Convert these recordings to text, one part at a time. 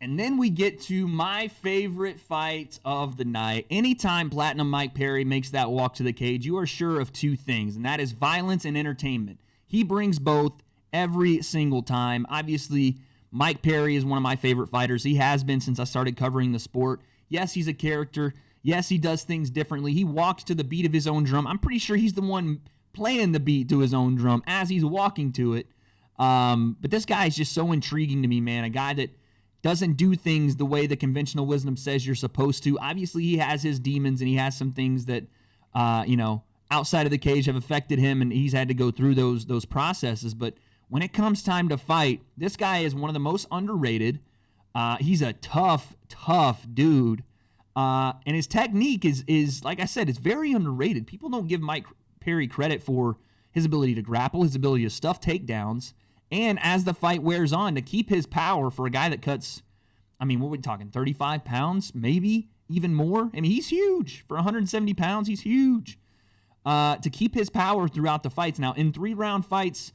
And then we get to my favorite fight of the night. Anytime Platinum Mike Perry makes that walk to the cage, you are sure of two things, and that is violence and entertainment. He brings both every single time. Obviously, Mike Perry is one of my favorite fighters. He has been since I started covering the sport. Yes, he's a character. Yes, he does things differently. He walks to the beat of his own drum. I'm pretty sure he's the one playing the beat to his own drum as he's walking to it. But this guy is just so intriguing to me, man. A guy that doesn't do things the way the conventional wisdom says you're supposed to. Obviously, he has his demons, and he has some things that, outside of the cage have affected him, and he's had to go through those processes. But when it comes time to fight, this guy is one of the most underrated. He's a tough dude. And his technique is, like I said, it's very underrated. People don't give Mike Perry credit for his ability to grapple, his ability to stuff takedowns, and as the fight wears on, to keep his power for a guy that cuts, what are we talking, 35 pounds, maybe even more? He's huge. For 170 pounds, he's huge. To keep his power throughout the fights. Now, in 3-round fights,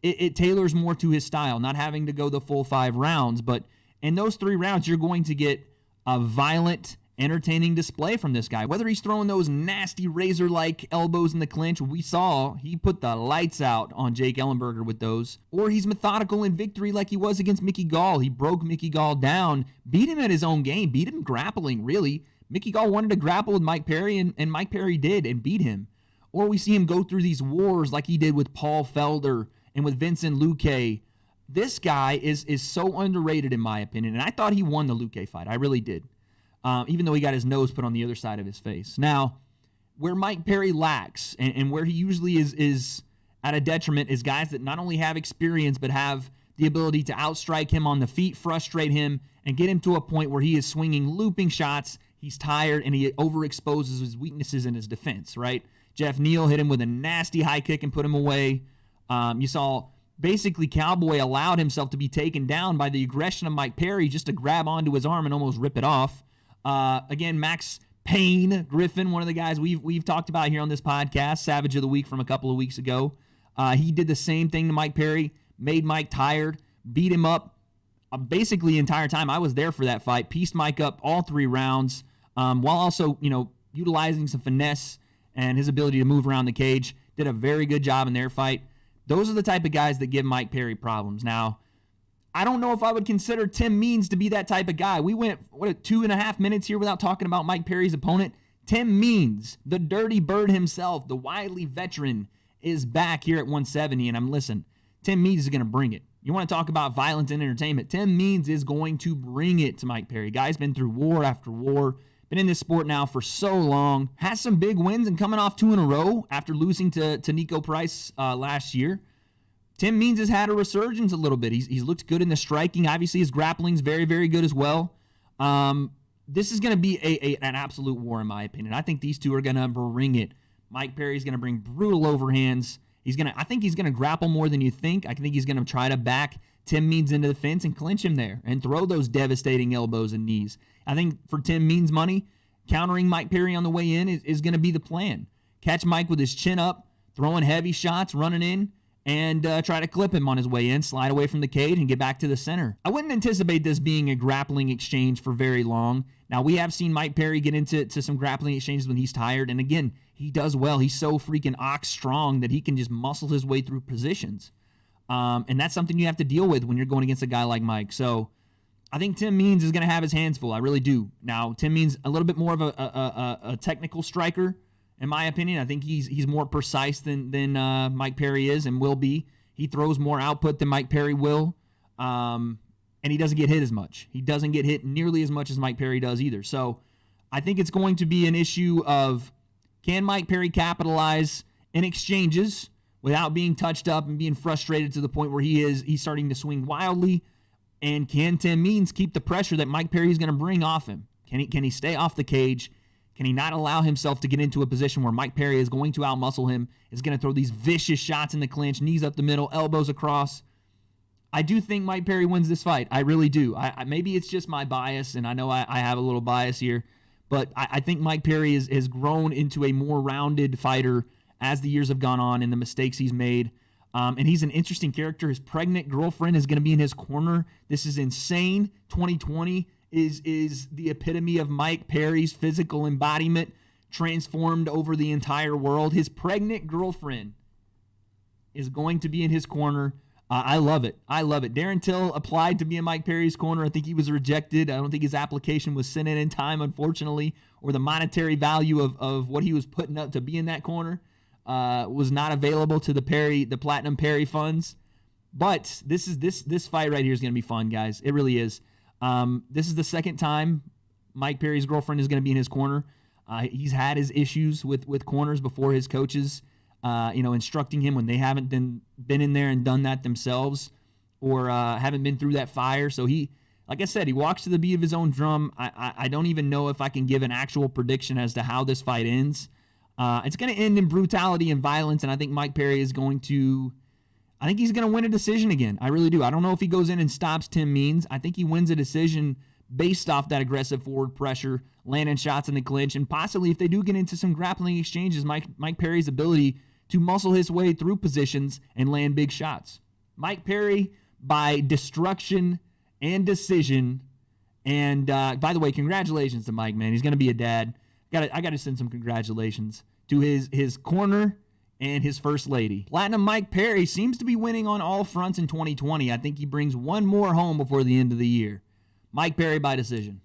it tailors more to his style, not having to go the full 5 rounds. But in those 3 rounds, you're going to get a violent, entertaining display from this guy. Whether he's throwing those nasty razor-like elbows in the clinch, we saw he put the lights out on Jake Ellenberger with those, or he's methodical in victory like he was against Mickey Gall. He broke Mickey Gall down, beat him at his own game, beat him grappling, really. Mickey Gall wanted to grapple with Mike Perry, and Mike Perry did and beat him. Or we see him go through these wars like he did with Paul Felder and with Vincent Luque. This guy is so underrated in my opinion, and I thought he won the Luque fight. I really did. Even though he got his nose put on the other side of his face. Now, where Mike Perry lacks and where he usually is at a detriment is guys that not only have experience but have the ability to outstrike him on the feet, frustrate him, and get him to a point where he is swinging looping shots, he's tired, and he overexposes his weaknesses in his defense, right? Jeff Neal hit him with a nasty high kick and put him away. You saw basically Cowboy allowed himself to be taken down by the aggression of Mike Perry just to grab onto his arm and almost rip it off. Again, Max Payne Griffin, one of the guys we've talked about here on this podcast, Savage of the Week from a couple of weeks ago. He did the same thing to Mike Perry, made Mike tired, beat him up basically the entire time. I was there for that fight, pieced Mike up all 3 rounds, while also, utilizing some finesse and his ability to move around the cage. Did a very good job in their fight. Those are the type of guys that give Mike Perry problems. Now, I don't know if I would consider Tim Means to be that type of guy. We went, 2.5 minutes here without talking about Mike Perry's opponent. Tim Means, the dirty bird himself, the wily veteran, is back here at 170. And Tim Means is going to bring it. You want to talk about violence and entertainment? Tim Means is going to bring it to Mike Perry. Guy's been through war after war. Been in this sport now for so long. Has some big wins and coming off 2 in a row after losing to Nico Price last year. Tim Means has had a resurgence a little bit. He's looked good in the striking. Obviously, his grappling's very, very good as well. This is going to be an absolute war, in my opinion. I think these two are going to bring it. Mike Perry's going to bring brutal overhands. I think he's going to grapple more than you think. I think he's going to try to back Tim Means into the fence and clinch him there and throw those devastating elbows and knees. I think for Tim Means' money, countering Mike Perry on the way in is going to be the plan. Catch Mike with his chin up, throwing heavy shots, running in, and try to clip him on his way in, slide away from the cage, and get back to the center. I wouldn't anticipate this being a grappling exchange for very long. Now, we have seen Mike Perry get into some grappling exchanges when he's tired, and again, he does well. He's so freaking ox strong that he can just muscle his way through positions. And that's something you have to deal with when you're going against a guy like Mike. So I think Tim Means is going to have his hands full. I really do. Now, Tim Means a little bit more of a technical striker, in my opinion. I think he's more precise than Mike Perry is and will be. He throws more output than Mike Perry will, and he doesn't get hit as much. He doesn't get hit nearly as much as Mike Perry does either. So I think it's going to be an issue of, can Mike Perry capitalize in exchanges without being touched up and being frustrated to the point where he's starting to swing wildly? And can Tim Means keep the pressure that Mike Perry is going to bring off him? Can he stay off the cage? Can he not allow himself to get into a position where Mike Perry is going to outmuscle him, is going to throw these vicious shots in the clinch, knees up the middle, elbows across? I do think Mike Perry wins this fight. I really do. Maybe it's just my bias, and I know I have a little bias here, but I think Mike Perry has grown into a more rounded fighter as the years have gone on and the mistakes he's made. And he's an interesting character. His pregnant girlfriend is going to be in his corner. This is insane. 2020 is the epitome of Mike Perry's physical embodiment transformed over the entire world. His pregnant girlfriend is going to be in his corner. I love it. I love it. Darren Till applied to be in Mike Perry's corner. I think he was rejected. I don't think his application was sent in time, unfortunately, or the monetary value of what he was putting up to be in that corner was not available to the Platinum Perry funds. But this fight right here is going to be fun, guys. It really is. This is the second time Mike Perry's girlfriend is going to be in his corner. He's had his issues with corners before, his coaches instructing him when they haven't been in there and done that themselves, or haven't been through that fire. So he, like I said, he walks to the beat of his own drum. I don't even know if I can give an actual prediction as to how this fight ends. It's going to end in brutality and violence, and I think Mike Perry is going to, I think he's going to win a decision again. I really do. I don't know if he goes in and stops Tim Means. I think he wins a decision based off that aggressive forward pressure, landing shots in the clinch, and possibly if they do get into some grappling exchanges, Mike Perry's ability to muscle his way through positions and land big shots. Mike Perry by destruction and decision. And by the way, congratulations to Mike, man. He's going to be a dad. I got to send some congratulations to his corner and his first lady. Platinum Mike Perry seems to be winning on all fronts in 2020. I think he brings one more home before the end of the year. Mike Perry by decision.